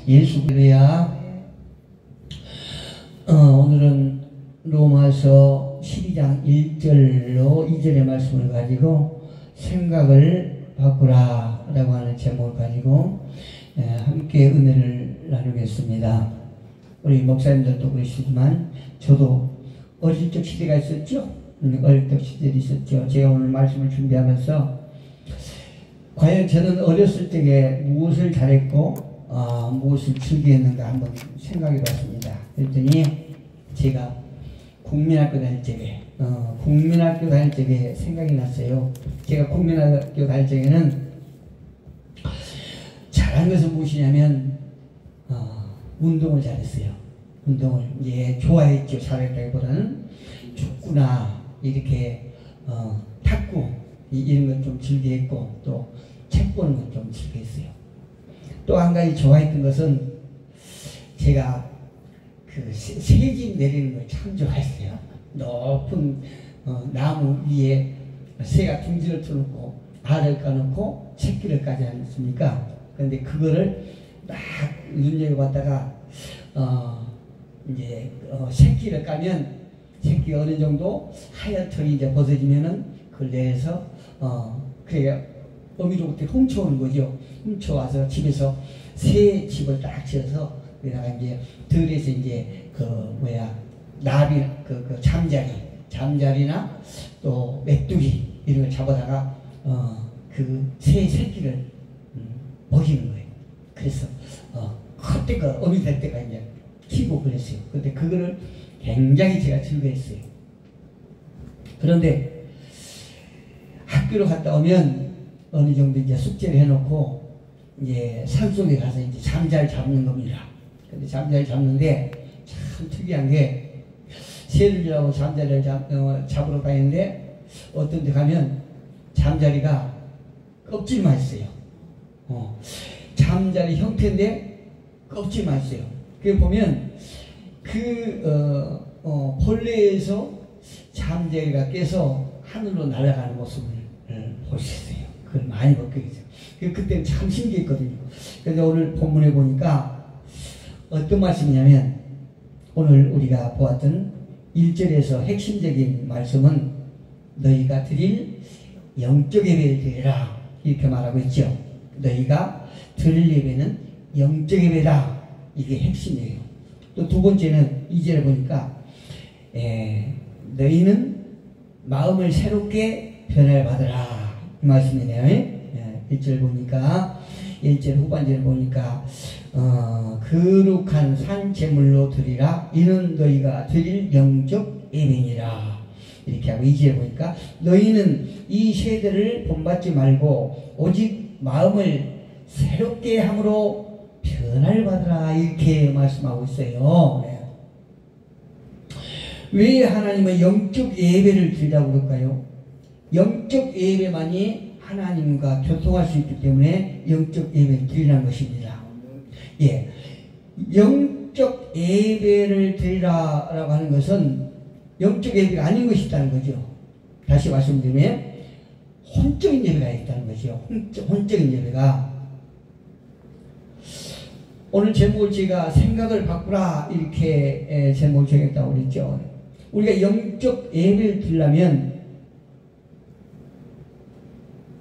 예수 그래야. 오늘은 로마서 12장 1절로 2절의 말씀을 가지고 생각을 바꾸라 라고 하는 제목을 가지고 함께 은혜를 나누겠습니다. 우리 목사님들도 그러시지만 저도 어릴 적 시대가 있었죠. 어릴 적 시절이 있었죠. 제가 오늘 말씀을 준비하면서 과연 저는 어렸을 적에 무엇을 잘했고 무엇을 즐겨했는가 한번 생각해 봤습니다. 그랬더니 제가 국민학교 다닐 적에 생각이 났어요. 제가 국민학교 다닐 적에는 잘한 것은 무엇이냐면 운동을 잘했어요. 운동을 좋아했죠. 잘했다기보다는 축구나 이렇게 탁구 이런 건 좀 즐겨했고 또 책 보는 건 좀 즐겨했어요. 또 한 가지 좋아했던 것은 제가 그 새집 내리는 걸 참 좋아했어요. 높은 나무 위에 새가 둥지를 틀어놓고 알을 까놓고 새끼를 까지 않습니까? 그런데 그거를 막 눈여겨봤다가 새끼를 까면 새끼가 어느 정도 하얀 털이 이제 벗어지면은 그걸 내서 그게 어미로부터 훔쳐오는 거죠. 훔쳐와서 집에서 새 집을 딱 지어서 거기다가 이제 들에서 이제 나비 잠자리나 또 메뚜기 이런 걸 잡아다가 그 새 새끼를 먹이는 거예요. 그래서 그때가 어미 될 때가 이제 키고 그랬어요. 근데 그거를 굉장히 제가 즐거웠어요. 그런데 학교로 갔다 오면 어느 정도 이제 숙제를 해놓고 이제 산속에 가서 이제 잠자리 잡는 겁니다. 근데 잠자리 잡는데 참 특이한 게 새를 주라고 잠자리를 잡으러 가는데 어떤 데 가면 잠자리가 껍질만 있어요. 잠자리 형태인데 껍질만 있어요. 그게 보면 벌레에서 잠자리가 깨서 하늘로 날아가는 모습을 볼 수 있어요. 그걸 많이 봤거든요. 그때는 참 신기했거든요. 그런데 오늘 본문에 보니까 어떤 말씀이냐면 오늘 우리가 보았던 1절에서 핵심적인 말씀은 너희가 드릴 영적 예배를 드리라 이렇게 말하고 있죠. 너희가 드릴 예배는 영적 예배다. 이게 핵심이에요. 또 두 번째는 2절에 보니까 너희는 마음을 새롭게 변화를 받으라 이 말씀이네요. 1절 보니까 1절 후반절을 보니까 거룩한 산 제물로 드리라 이는 너희가 드릴 영적 예배니라 이렇게 하고 2절에 보니까 너희는 이 세대를 본받지 말고 오직 마음을 새롭게 함으로 변화를 받으라 이렇게 말씀하고 있어요. 왜 하나님은 영적 예배를 드리라고 그럴까요? 영적 예배만이 하나님과 교통할 수 있기 때문에 영적 예배를 드리라는 것입니다. 영적 예배를 드리라라고 하는 것은 영적 예배가 아닌 것이 있다는 거죠. 다시 말씀드리면 혼적인 예배가 있다는 거죠. 혼적인 예배가. 오늘 제목을 제가 생각을 바꾸라 이렇게 제목을 정했다고 그랬죠. 우리가 영적 예배를 드리려면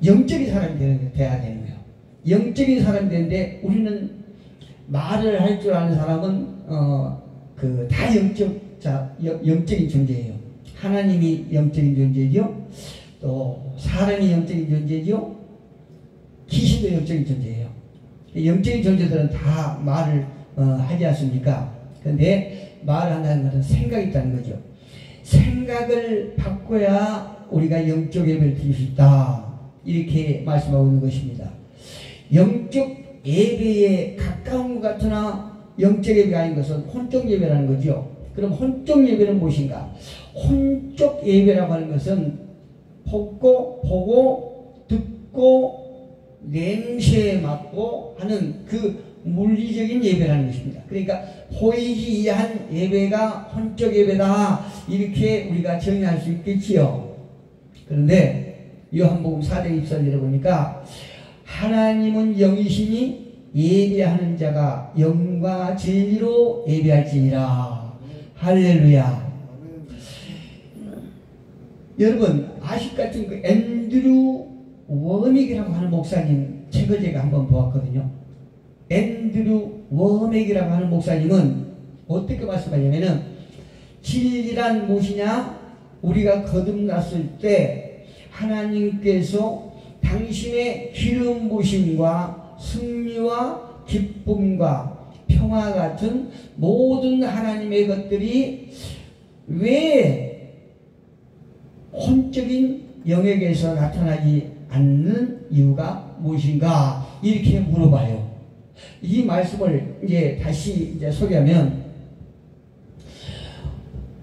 영적인 사람이 돼야 되는 거예요. 영적인 사람이 되는데 우리는 말을 할 줄 아는 사람은 다 영적인 존재예요. 하나님이 영적인 존재죠. 또 사람이 영적인 존재죠. 귀신도 영적인 존재예요. 영적인 존재들은 다 말을 하지 않습니까? 그런데 말한다는 것은 생각이 있다는 거죠. 생각을 바꿔야 우리가 영적 예배를 드릴 수 있다. 이렇게 말씀하고 있는 것입니다. 영적 예배에 가까운 것 같으나 영적 예배가 아닌 것은 혼적 예배라는 거죠. 그럼 혼적 예배는 무엇인가? 혼적 예배라고 하는 것은 보고 듣고 냄새 맡고 하는 그 물리적인 예배라는 것입니다. 그러니까 보이지 않은 예배가 혼적 예배다 이렇게 우리가 정의할 수 있겠지요. 그런데 요한복음 4장 24절에 보니까 하나님은 영이시니 예배하는 자가 영과 진리로 예배할지니라. 할렐루야. 여러분 아식 같은 그 앤드류 워맥이라고 하는 목사님 책을 제가 한번 보았거든요. 앤드류 워맥이라고 하는 목사님은 어떻게 말씀하냐면은 진리란 무엇이냐? 우리가 거듭났을 때 하나님께서 당신의 기름 부심과 승리와 기쁨과 평화 같은 모든 하나님의 것들이 왜 혼적인 영역에서 나타나지 않는 이유가 무엇인가? 이렇게 물어봐요. 이 말씀을 이제 다시 이제 소개하면,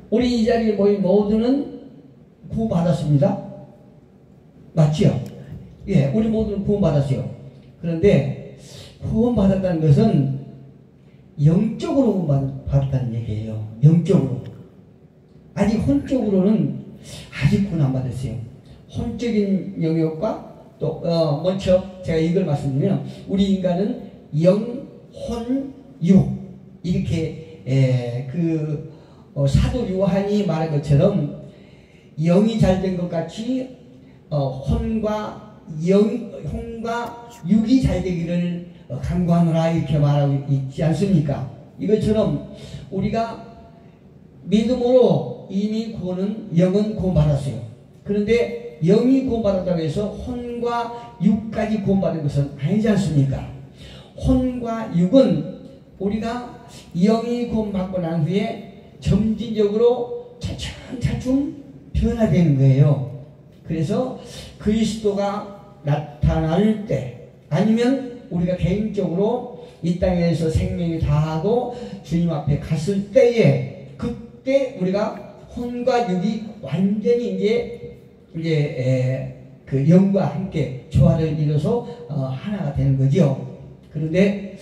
우리 이 자리에 모인 모두는 구원받았습니다. 맞지요? 예, 우리 모두는 구원받았어요. 그런데 구원받았다는 것은 영적으로 구원받았다는 얘기예요. 영적으로. 아직 혼적으로는 아직 구원 안 받았어요. 혼적인 영역과 또 먼저 제가 이걸 말씀드리면, 우리 인간은 영, 혼, 육 이렇게 사도 요한이 말한 것처럼 영이 잘 된 것 같이 혼과 육이 잘 되기를 간구하노라 이렇게 말하고 있지 않습니까? 이것처럼 우리가 믿음으로 이미 영은 구원받았어요. 그런데 영이 구원받았다고 해서 혼과 육까지 구원받은 것은 아니지 않습니까? 혼과 육은 우리가 영이 구원받고 난 후에 점진적으로 차츰차츰 변화되는 거예요. 그래서 그리스도가 나타날 때, 아니면 우리가 개인적으로 이 땅에서 생명이 다하고 주님 앞에 갔을 때에, 그때 우리가 혼과 육이 완전히 이제 그 영과 함께 조화를 이뤄서 하나가 되는 거죠. 그런데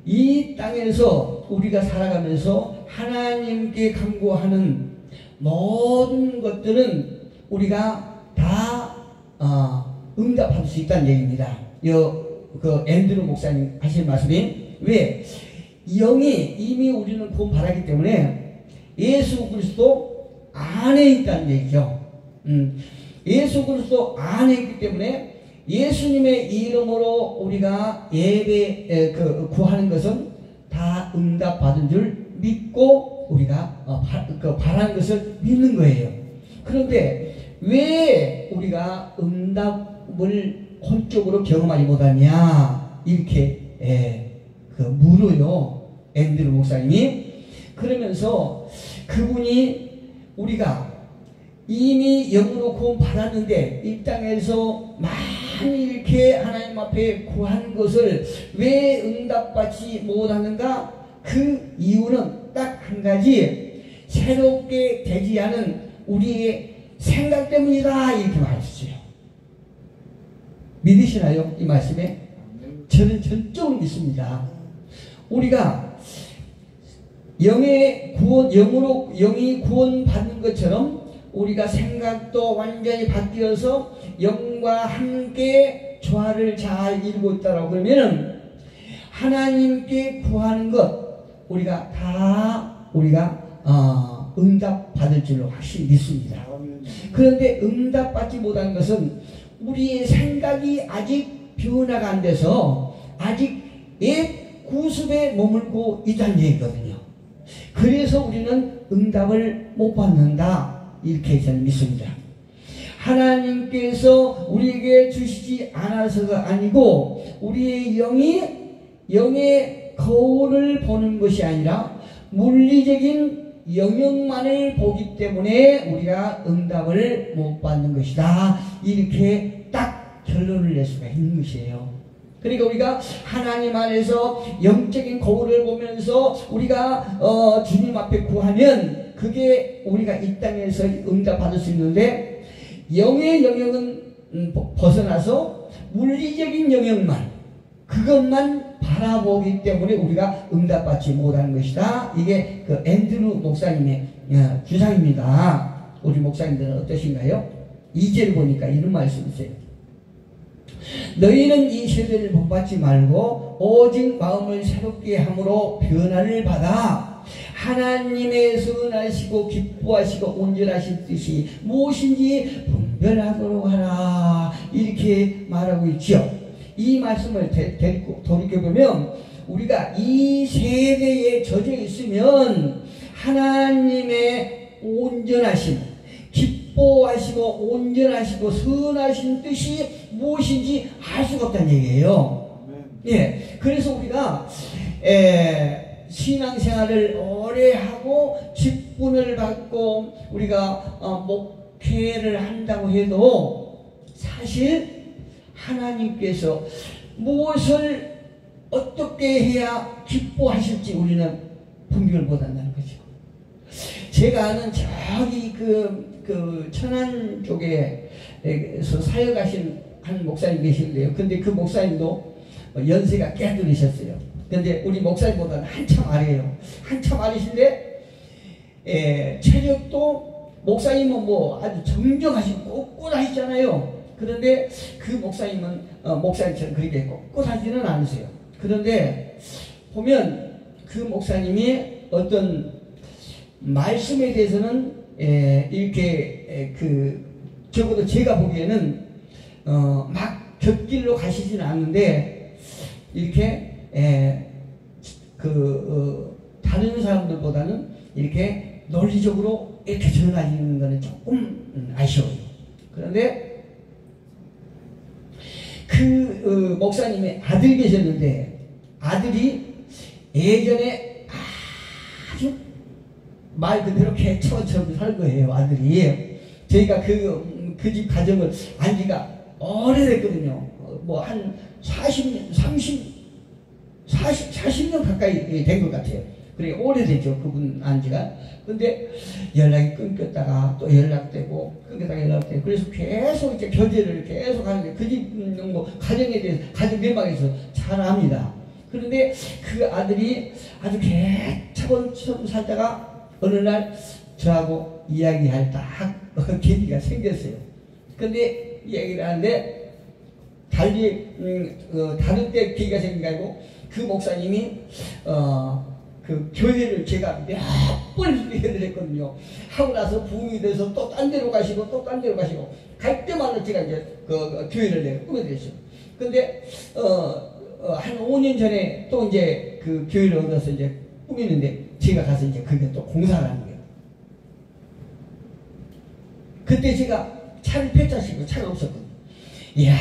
이 땅에서 우리가 살아가면서 하나님께 간구하는 모든 것들은 우리가 다 응답할 수 있다는 얘기입니다. 그 앤드루 목사님 하신 말씀이, 왜? 영이 이미 우리는 구원받았기 때문에 예수 그리스도 안에 있다는 얘기죠. 예수 그리스도 안에 있기 때문에 예수님의 이름으로 우리가 구하는 것은 다 응답받은 줄 믿고 우리가 바라는 것을 믿는 거예요. 그런데 왜 우리가 응답을 혼적으로 경험하지 못하냐 이렇게 물어요, 앤드루 목사님이. 그러면서 그분이 우리가 이미 영으로 구원 받았는데 이 땅에서 많이 이렇게 하나님 앞에 구한 것을 왜 응답받지 못하는가? 그 이유는 딱 한 가지, 새롭게 되지 않은 우리의 생각 때문이다 이렇게 말했어요. 믿으시나요? 이 말씀에? 저는 전적으로 믿습니다. 우리가 영이 구원 받는 것처럼 우리가 생각도 완전히 바뀌어서 영과 함께 조화를 잘 이루고 있다라고 그러면은 하나님께 구하는 것 우리가 응답 받을 줄로 확실히 믿습니다. 그런데 응답 받지 못한 것은 우리의 생각이 아직 변화가 안 돼서 아직 옛 구습에 머물고 있다는 얘기거든요. 그래서 우리는 응답을 못 받는다 이렇게 저는 믿습니다. 하나님께서 우리에게 주시지 않아서가 아니고 우리의 영의 거울을 보는 것이 아니라 물리적인 영역만을 보기 때문에 우리가 응답을 못 받는 것이다 이렇게 딱 결론을 낼 수가 있는 것이에요. 그러니까 우리가 하나님 안에서 영적인 거울을 보면서 우리가 주님 앞에 구하면 그게 우리가 이 땅에서 응답받을 수 있는데, 영의 영역은 벗어나서 물리적인 영역만 그것만 바라보기 때문에 우리가 응답받지 못하는 것이다. 이게 그 앤드루 목사님의 주장입니다. 우리 목사님들은 어떠신가요? 2절을 보니까 이런 말씀이세요. 너희는 이 세대를 본받지 말고 오직 마음을 새롭게 함으로 변화를 받아 하나님의 선하시고 기뻐하시고 온전하신 뜻이 무엇인지 분별하도록 하라. 이렇게 말하고 있죠. 이 말씀을 돌이켜보면 우리가 이 세대에 젖어 있으면 하나님의 온전하심, 기뻐하시고 온전하시고 선하신 뜻이 무엇인지 알 수가 없다는 얘기예요. 예, 그래서 우리가 신앙생활을 오래 하고 직분을 받고 우리가 목회를 한다고 해도 사실 하나님께서 무엇을 어떻게 해야 기뻐하실지 우리는 분별을 못한다는 거죠. 제가 아는 저기 그 천안 쪽에서 사역하신 한 목사님 계시는데요. 근데 그 목사님도 연세가 꽤 들으셨어요. 근데 우리 목사님보다는 한참 아래예요. 한참 아래신데 체력도 목사님은 뭐 아주 정정하시고 꼿꼿하시잖아요. 그런데 그 목사님은 목사님처럼 그렇게 꼿꼿하지는 않으세요. 그런데 보면 그 목사님이 어떤 말씀에 대해서는 이렇게 적어도 제가 보기에는 막 곁길로 가시지는 않는데 이렇게 다른 사람들보다는 이렇게 논리적으로 이렇게 전하시는 것은 조금 아쉬워요. 그런데 목사님의 아들이 계셨는데 아들이 예전에 아주 말 그대로 개처처럼 살 거예요. 아들이. 저희가 그 집 가정을 안 지가 오래됐거든요. 뭐 한 40년 가까이 된 것 같아요. 그래 오래됐죠. 그분 안 지가. 근데 연락이 끊겼다가 또 연락되고 끊겼다가 연락되고 그래서 계속 이제 교제를 계속 하는데 그 집 뭐 가정에 대해서 가정 멸망에서 잘 압니다. 그런데 그 아들이 아주 개처럼 살다가 어느 날 저하고 이야기할 딱 계기가 생겼어요. 근데 이야기를 하는데 달리 다른 때 계기가 생긴 게 아니고 그 목사님이 그 교회를 제가 몇 번 얘기를 했거든요. 하고 나서 부흥이 돼서 또 딴 데로 가시고 또 딴 데로 가시고 갈 때마다 제가 이제 그 교회를 내가 꾸며드렸어요. 근데 한 5년 전에 또 이제 그 교회를 얻어서 이제 꾸미는데 제가 가서 이제 그게 또 공사를 하는 거예요. 그때 제가 차를 폐차시고 차가 없었거든요. 이야,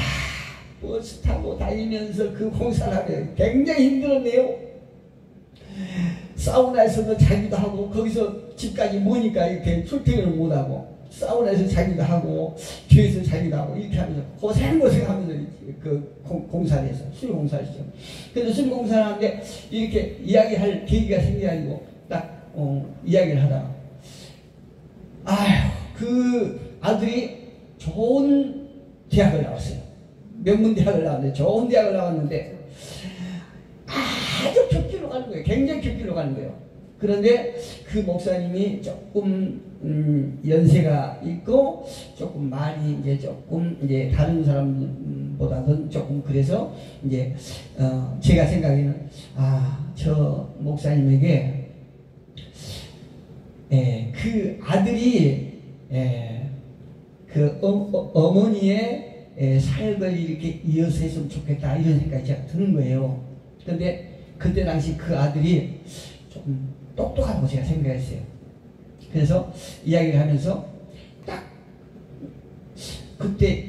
버스 타고 다니면서 그 공사를 하면 굉장히 힘들었네요. 사우나에서도 자기도 하고 거기서 집까지 머니까 이렇게 출퇴근을 못하고 사우나에서 자기도 하고 교회에서 자기도 하고 이렇게 하면서 고생하면서 그 공사를 해서 수리공사를 했죠. 그래서 수리공사를 하는데 이렇게 이야기할 계기가 생겨가지고 딱 이야기를 하다가 아휴 그 아들이 좋은 대학을 나왔어요. 명문대학을 나왔는데 좋은 대학을 나왔는데 아주 격길로 가는 거예요. 굉장히 격길로 가는 거예요. 그런데 그 목사님이 조금 연세가 있고 조금 말이 이제 다른 사람보다는 조금 그래서 이제 제가 생각에는 저 목사님에게 그 아들이 그 어머니의 사역을 이렇게 이어서 했으면 좋겠다 이런 생각이 제가 드는 거예요. 근데 그때 당시 그 아들이 조금 똑똑하다고 제가 생각했어요. 그래서 이야기를 하면서 딱 그때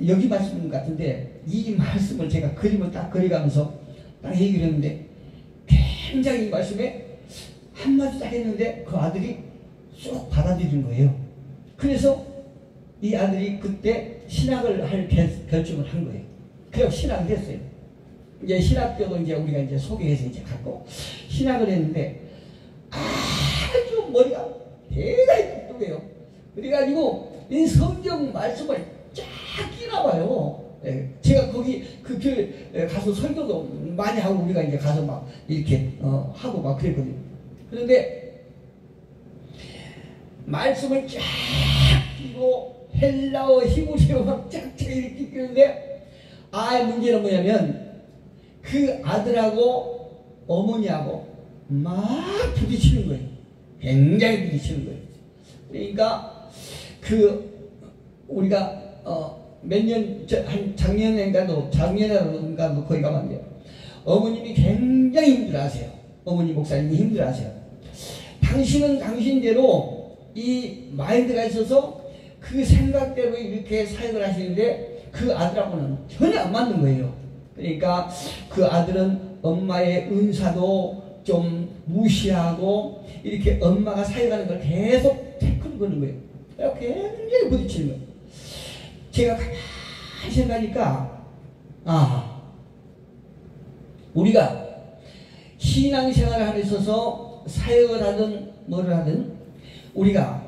여기 말씀 같은데 이 말씀을 제가 그림을 딱 그려가면서 딱 얘기를 했는데 굉장히 이 말씀에 한마디 딱 했는데 그 아들이 쏙 받아들인 거예요. 그래서 이 아들이 그때 신학을 할 결정을 한 거예요. 그래서 신학을 했어요. 이제 신학교도 이제 우리가 이제 소개해서 이제 갖고 신학을 했는데 아주 머리가 대단히 똑똑해요. 그래가지고 이 성경 말씀을 쫙 끼나 봐요. 제가 거기 그 교회 가서 설교도 많이 하고 우리가 이제 가서 막 이렇게 하고 막 그랬거든요. 그런데 말씀을 쫙 끼고 헬라어 히브리어 막 쫙 이렇게 끼는데 문제는 뭐냐면 그 아들하고 어머니하고 막 부딪히는 거예요. 굉장히 부딪히는 거예요. 그러니까 우리가 몇 년 한 작년에인가도 거기 가봤는데요. 어머님이 굉장히 힘들어하세요. 어머니 목사님이 힘들어하세요. 당신은 당신대로 이 마인드가 있어서 그 생각대로 이렇게 사역을 하시는데 그 아들하고는 전혀 안 맞는 거예요. 그러니까 그 아들은 엄마의 은사도 좀 무시하고 이렇게 엄마가 사역하는 걸 계속 태클 거는 거예요. 굉장히 부딪히는 거예요. 제가 가만히 생각하니까 우리가 신앙생활을 하고 있어서 사역을 하든 뭐를 하든 우리가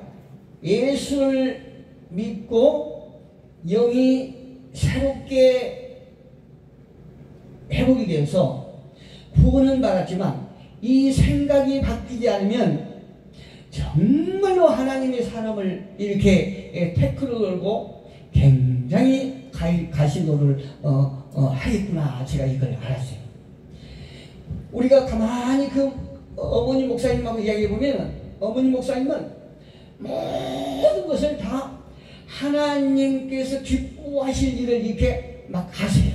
예수를 믿고 영이 새롭게 회복이 되어서 구원은 받았지만 이 생각이 바뀌지 않으면 정말로 하나님의 사람을 이렇게 태클을 걸고 굉장히 가시노를 하겠구나. 제가 이걸 알았어요. 우리가 가만히 그 어머니 목사님하고 이야기해보면 어머니 목사님은 모든 것을 다 하나님께서 기뻐하실 일을 이렇게 막 하세요.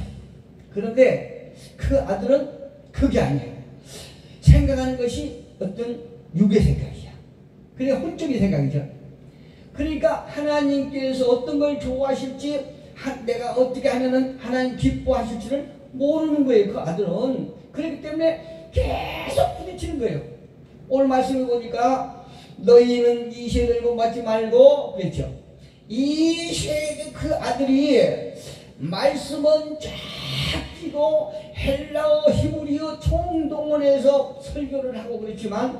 그런데 그 아들은 그게 아니에요. 생각하는 것이 어떤 육의 생각이야. 그게 혼적인 생각이죠. 그러니까 하나님께서 어떤 걸 좋아하실지 내가 어떻게 하면은 하나님 기뻐하실지를 모르는 거예요. 그 아들은. 그렇기 때문에 계속 부딪히는 거예요. 오늘 말씀을 보니까 너희는 이 세대를 본받지 말고 그랬죠. 이 세대 그 아들이 말씀은 쫙 끼고 헬라어 히브리어 총동원해서 설교를 하고 그랬지만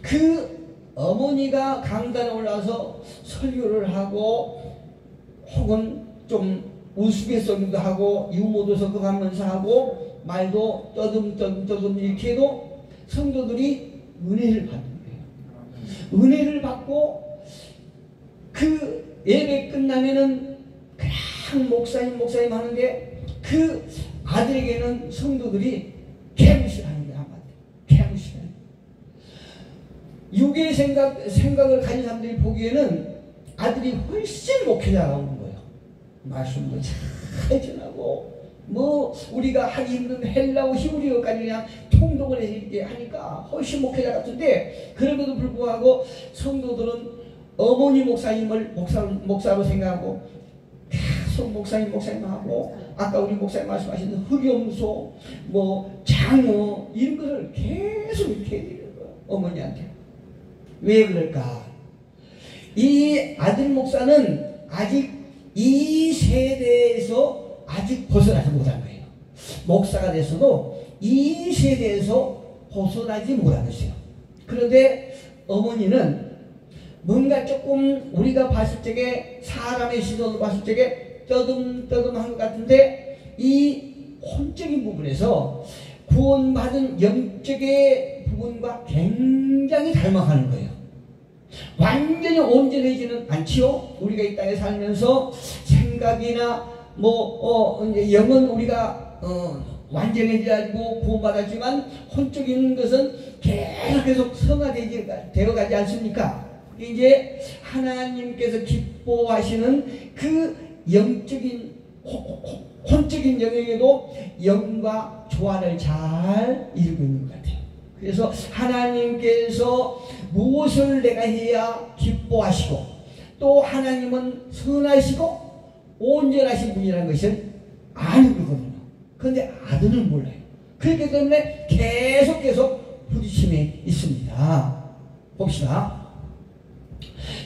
그 어머니가 강단에 올라서 설교를 하고 혹은 좀 우스갯소리도 하고 유머도 섞어가면서 하고 말도 떠듬 이렇게 해도 성도들이 은혜를 받는 거예요. 은혜를 받고 그 예배 끝나면은 그냥 목사님 하는데 그 아들에게는 성도들이 개무시하는 거야. 개무시하는 거야. 육의 생각을 가진 사람들이 보기에는 아들이 훨씬 목회자가 오는 거예요. 말씀도 잘 전하고 뭐 우리가 하기 힘든 헬라어 히브리어까지 그냥 통독을 해서 이렇게 하니까 훨씬 목회자 같은데 그럼에도 불구하고 성도들은 어머니 목사님을 목사로 생각하고 계속 목사님하고 아까 우리 목사님 말씀하신 흑염소 뭐 장어 이런 것을 계속 이렇게 해드려요. 어머니한테. 왜 그럴까? 이 아들 목사는 아직 이 세대에서 아직 벗어나지 못한 거예요. 목사가 돼서도 이 세대에서 벗어나지 못한 것이에요. 그런데 어머니는 뭔가 조금 우리가 봤을 적에 사람의 시선으로 봤을 적에 떠듬떠듬한 것 같은데 이 혼적인 부분에서 구원받은 영적의 부분과 굉장히 닮아가는 거예요. 완전히 온전해지는 않지요. 우리가 이 땅에 살면서 생각이나 영은 우리가 완전해지고 구원받았지만 혼적인 것은 계속 성화되어 가지 않습니까? 이제 하나님께서 기뻐하시는 그 영적인 혼적인 영역에도 영과 조화를 잘 이루고 있는 것 같아요. 그래서 하나님께서 무엇을 내가 해야 기뻐하시고 또 하나님은 선하시고 온전하신 분이라는 것을 아는 거거든요. 그런데 아들은 몰라요. 그렇기 때문에 계속 부딪힘이 있습니다. 봅시다.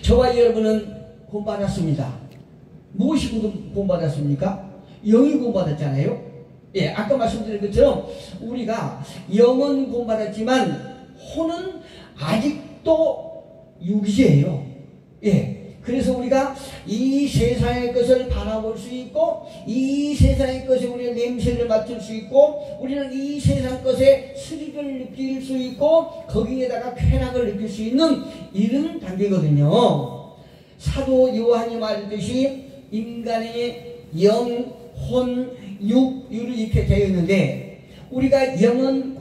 저와 여러분은 구원받았습니다. 무엇이 구원받았습니까? 영이 구원받았잖아요. 예, 아까 말씀드린 것처럼 우리가 영은 구원받았지만 혼은 아직도 육이에요. 예, 그래서 우리가 이 세상의 것을 바라볼 수 있고 이 세상의 것에 우리가 냄새를 맡을 수 있고 우리는 이 세상 것에 스릴을 느낄 수 있고 거기에다가 쾌락을 느낄 수 있는 이런 단계거든요. 사도 요한이 말했듯이 인간의 영, 혼, 이렇게 되어 있는데, 우리가 영은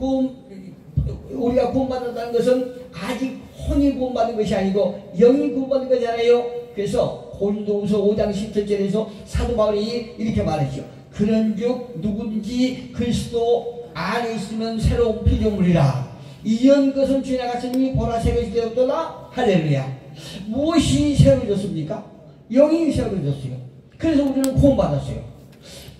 우리가 구원받았다는 것은 아직 혼이 구원받은 것이 아니고 영이 구원받은 거잖아요. 그래서 고린도후서 5장 17절에서 사도 바울이 이렇게 말하죠. 그런즉 누구든지 그리스도 안에 있으면 새로운 피조물이라. 이전 것은 지나갔으니 보라 새 것이 되었도다. 할렐루야. 무엇이 새로워졌습니까? 영이 새로워졌어요. 그래서 우리는 구원받았어요.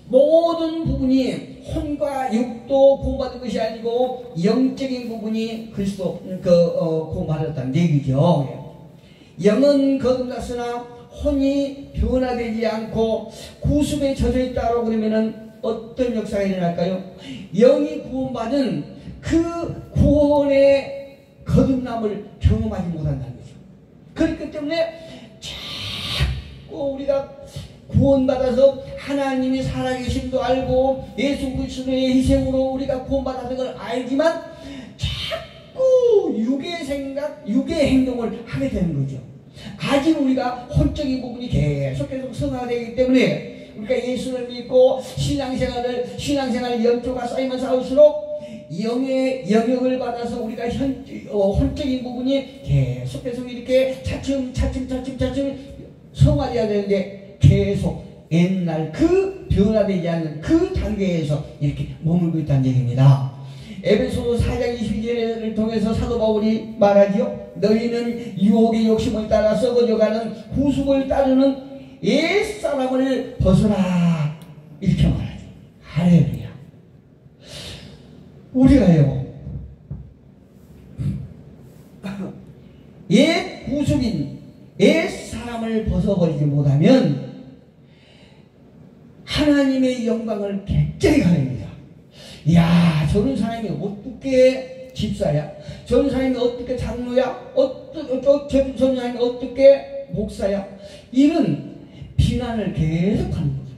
모든 부분이 혼과 육도 구원받은 것이 아니고 영적인 부분이 그리스도 구원받았다는 얘기죠. 영은 거듭났으나 혼이 변화되지 않고 구습에 젖어 있다고 그러면은 어떤 역사가 일어날까요? 영이 구원받은 그 구원의 거듭남을 경험하지 못한다는 거죠. 그렇기 때문에 자꾸 우리가 구원받아서 하나님이 살아계심도 알고 예수 그리스도의 희생으로 우리가 구원받았던 걸 알지만 자꾸 육의 생각, 육의 행동을 하게 되는 거죠. 아직 우리가 혼적인 부분이 계속 성화되기 때문에 우리가 예수를 믿고 신앙생활을 연조가 쌓이면 쌓을수록 영의 영역을 받아서 우리가 혼적인 부분이 계속 이렇게 차츰 성화되어야 되는데 계속 옛날 그 변화되지 않는 그 단계에서 이렇게 머물고 있다는 얘기입니다. 에베소서 4장 22절을 통해서 사도 바울이 말하지요. 너희는 유혹의 욕심을 따라 썩어져가는 구속을 따르는 옛사람을 벗어라. 이렇게 말하죠. 할렐루야. 우리가요, 옛 구속인 옛사람을 벗어버리지 못하면 하나님의 영광을 객전히 가립니다. 이야, 저런 사람이 어떻게 집사야? 저런 사람이 어떻게 장로야? 저런 사람이 어떻게 목사야? 이런 비난을 계속하는 거죠.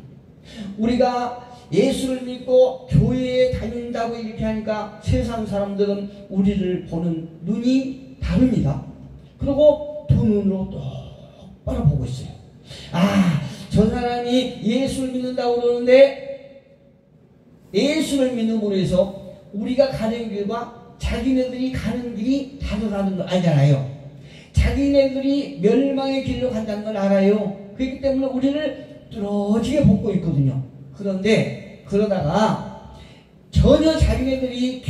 우리가 예수를 믿고 교회에 다닌다고 이렇게 하니까 세상 사람들은 우리를 보는 눈이 다릅니다. 그리고 두 눈으로 똑바로 보고 있어요. 아, 저 사람이 예수를 믿는다고 그러는데 예수를 믿음으로 해서 우리가 가는 길과 자기네들이 가는 길이 다르다는 걸 알잖아요. 자기네들이 멸망의 길로 간다는 걸 알아요. 그렇기 때문에 우리를 뚫어지게 보고 있거든요. 그런데 그러다가 전혀 자기네들이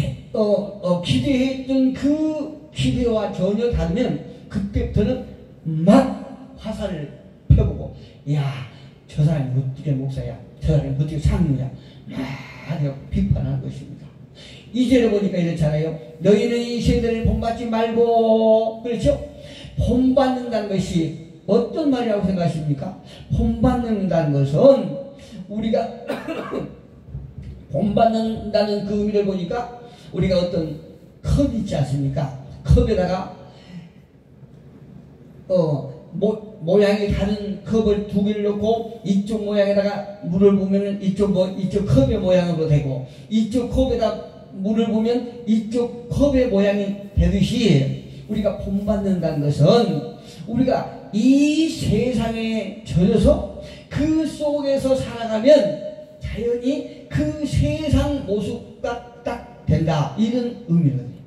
기대했던 그 기대와 전혀 다르면 그때부터는 막 화살을 펴보고, 야, 저 사람이 어떻게 목사야? 저 사람이 어떻게 장로야? 막 비판하는 것입니다. 2절에 보니까 이렇잖아요. 너희는 이 세대를 본받지 말고, 그렇죠? 본받는다는 것이 어떤 말이라고 생각하십니까? 본받는다는 것은 우리가 본받는다는 그 의미를 보니까 우리가 어떤 컵 있지 않습니까? 컵에다가 모양이 다른 컵을 두 개를 넣고 이쪽 모양에다가 물을 부으면 이쪽 컵의 모양으로 되고 이쪽 컵에다 물을 부으면 이쪽 컵의 모양이 되듯이 우리가 본받는다는 것은 우리가 이 세상에 젖어서 그 속에서 살아가면 자연히 그 세상 모습과 딱 된다. 이런 의미거든요.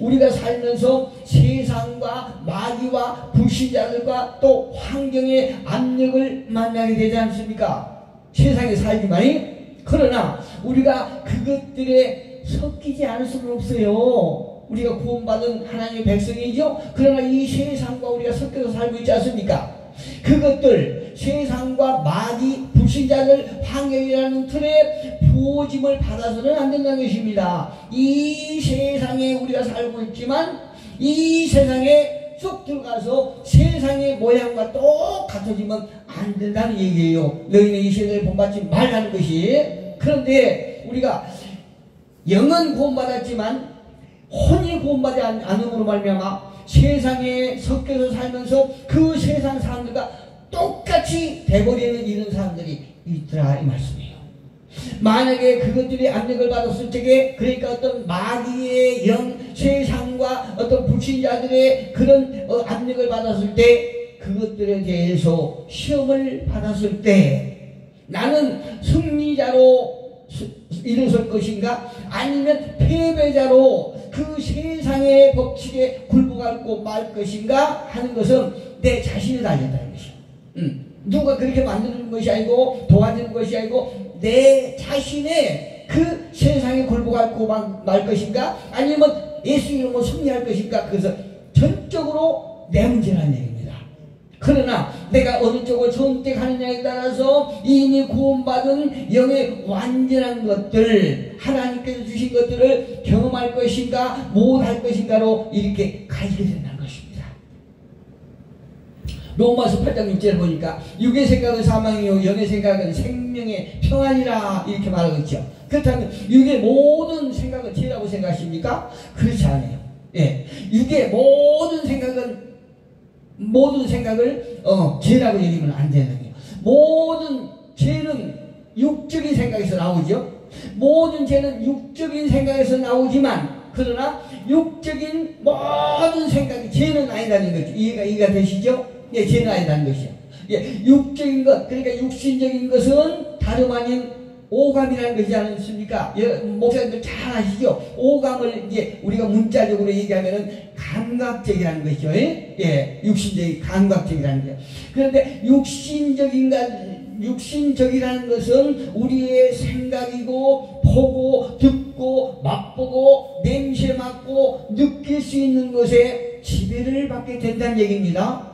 우리가 살면서 세상과 마귀와 불신자들과 또 환경의 압력을 만나게 되지 않습니까? 세상에 살지만 그러나 우리가 그것들에 섞이지 않을 수는 없어요. 우리가 구원받은 하나님의 백성이죠. 그러나 이 세상과 우리가 섞여서 살고 있지 않습니까? 그것들 세상과 마귀 불신자들 환경이라는 틀에 부어짐을 받아서는 안 된다는 것입니다. 이 세상에 우리가 살고 있지만 이 세상에 쏙 들어가서 세상의 모양과 똑같아지면 안 된다는 얘기예요. 너희는 이 세대를 본받지 말라는 것이. 그런데 우리가 영은 구원받았지만 혼이 구원받지 않음으로 말미암아 세상에 섞여서 살면서 그 세상 사람들과 똑같이 돼버리는 이런 사람들이 있더라 이 말씀이에요. 만약에 그것들이 압력을 받았을 적에 그러니까 어떤 마귀의 영 세상과 어떤 불신자들의 그런 압력을 받았을 때 그것들에 대해서 시험을 받았을 때 나는 승리자로 일어설 것인가? 아니면 패배자로 그 세상의 법칙에 굴복하고 말 것인가 하는 것은 내 자신이 달렸다는 것이야. 누가 그렇게 만드는 것이 아니고 도와주는 것이 아니고 내 자신의 그 세상에 굴복하고 말 것인가? 아니면 예수 이름으로 승리할 것인가? 그래서 전적으로 내 문제라는 얘기입니다. 그러나 내가 어느 쪽을 선택하느냐에 따라서 이미 구원받은 영의 완전한 것들, 하나님께서 주신 것들을 경험할 것인가 못할 것인가로 이렇게 가지게 된다는 것입니다. 로마서 8장 6절을 보니까 육의 생각은 사망이요 영의 생각은 생명의 평안이라 이렇게 말하고 있죠. 그렇다면 육의 모든 생각은 죄라고 생각하십니까? 그렇지 않아요. 예, 육의 모든 생각을 죄라고 얘기하면 안 되는 거예요. 모든 죄는 육적인 생각에서 나오죠. 모든 죄는 육적인 생각에서 나오지만 그러나 육적인 모든 생각이 죄는 아니라는 거죠. 이해가 되시죠? 예, 죄는 아니라는 것이요. 예, 육적인 것, 그러니까 육신적인 것은 다름 아닌 오감이라는 것이지 않습니까? 목사님들 잘 아시죠? 오감을 이제 우리가 문자적으로 얘기하면은 감각적이라는 것이죠. 예, 육신적인 감각적이라는 거예요. 그런데 육신적이라는 것은 우리의 생각이고 보고 듣고 맛보고 냄새 맡고 느낄 수 있는 것에 지배를 받게 된다는 얘기입니다.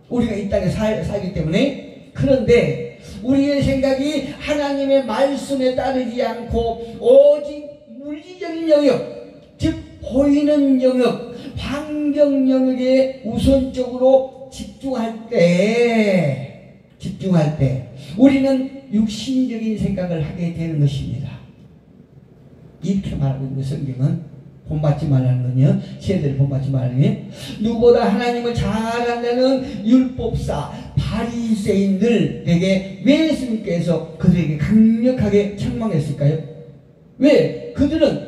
우리가 이 땅에 살기 때문에. 그런데 우리의 생각이 하나님의 말씀에 따르지 않고 오직 물리적인 영역, 즉 보이는 영역, 환경 영역에 우선적으로 집중할 때 우리는 육신적인 생각을 하게 되는 것입니다. 이렇게 말하고 있는 성경은 본받지 말라는 건요, 세대를 본받지 말라는 게, 누구보다 하나님을 잘 안다는 율법사 바리새인들에게 왜 예수님께서 그들에게 강력하게 책망했을까요? 왜? 그들은,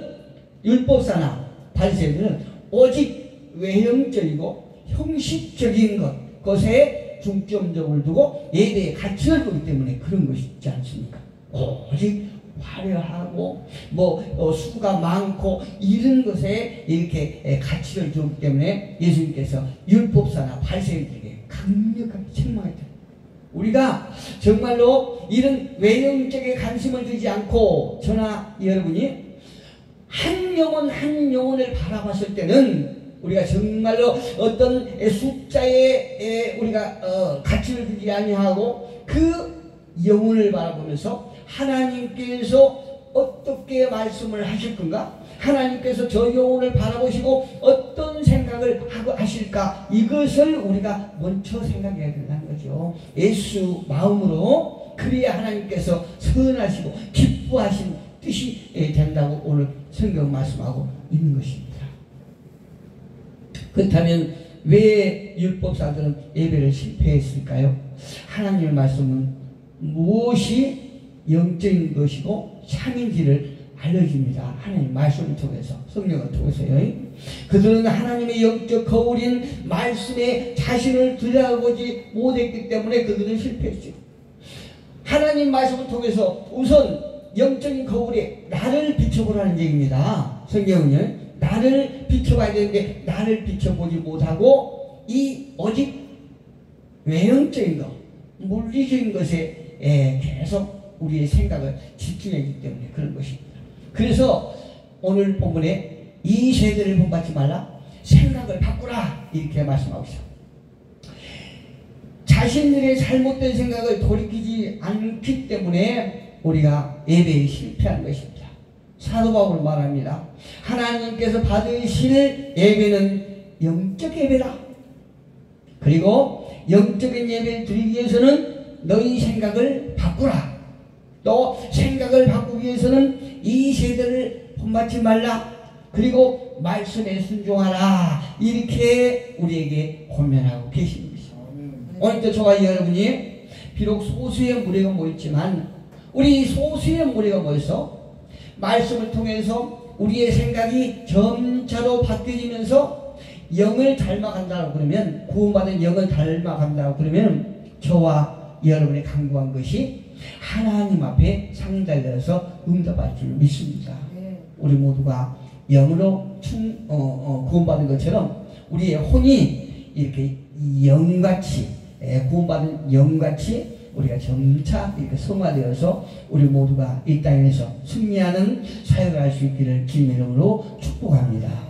율법사나 바리새인들은 오직 외형적이고 형식적인 것에 중점적으로 두고 예배의 가치를 두기 때문에 그런 것이 있지 않습니까? 오직 화려하고 수가 많고 이런 것에 이렇게 가치를 두기 때문에 예수님께서 율법사나 바리새인들에게 강력하게 책망했다. 우리가 정말로 이런 외형적인 관심을 두지 않고 저나 여러분이 한 영혼을 바라봤을 때는 우리가 정말로 어떤 숫자에 우리가 가치를 두지 아니하고 그 영혼을 바라보면서 하나님께서 어떻게 말씀을 하실 건가? 하나님께서 저 영혼을 바라보시고 어떤 생각을 하고 하실까? 이것을 우리가 먼저 생각해야 된다는 거죠. 예수 마음으로 그래야 하나님께서 선하시고 기뻐하신 뜻이 된다고 오늘 성경 말씀하고 있는 것입니다. 그렇다면 왜 율법사들은 예배를 실패했을까요? 하나님의 말씀은 무엇이 영적인 것이고 참인지를 알려줍니다. 하나님 말씀을 통해서, 성령을 통해서요. 그들은 하나님의 영적 거울인 말씀에 자신을 들여다보지 못했기 때문에 그들은 실패했죠. 하나님 말씀을 통해서 우선 영적인 거울에 나를 비춰보라는 얘기입니다. 성경은요, 나를 비춰봐야 되는데 나를 비춰보지 못하고 이 오직 외형적인 것, 물리적인 것에 계속 우리의 생각을 집중했기 때문에 그런 것입니다. 그래서 오늘 본문에 이 세대를 본받지 말라, 생각을 바꾸라 이렇게 말씀하고 있어요. 자신들의 잘못된 생각을 돌이키지 않기 때문에 우리가 예배에 실패한 것입니다. 사도 바울은 말합니다. 하나님께서 받으실 예배는 영적 예배다. 그리고 영적인 예배를 드리기 위해서는 너희 생각을 바꾸라. 또 생각을 바꾸기 위해서는 이 세대를 본받지 말라. 그리고 말씀에 순종하라. 이렇게 우리에게 권면하고 계신 것입니다. 오늘도 저와 여러분이 비록 소수의 무리가 모였지만 우리 소수의 무리가 모여서 말씀을 통해서 우리의 생각이 점차로 바뀌어지면서 영을 닮아간다고 그러면, 구원받은 영을 닮아간다고 그러면 저와 여러분이 강구한 것이 하나님 앞에 상달되어서 응답할 줄 믿습니다. 우리 모두가 영으로 구원받은 것처럼 우리의 혼이 이렇게 영같이 구원받은 영같이 우리가 점차 이렇게 성화되어서 우리 모두가 이 땅에서 승리하는 사역을 할 수 있기를 주님의 이름으로 축복합니다.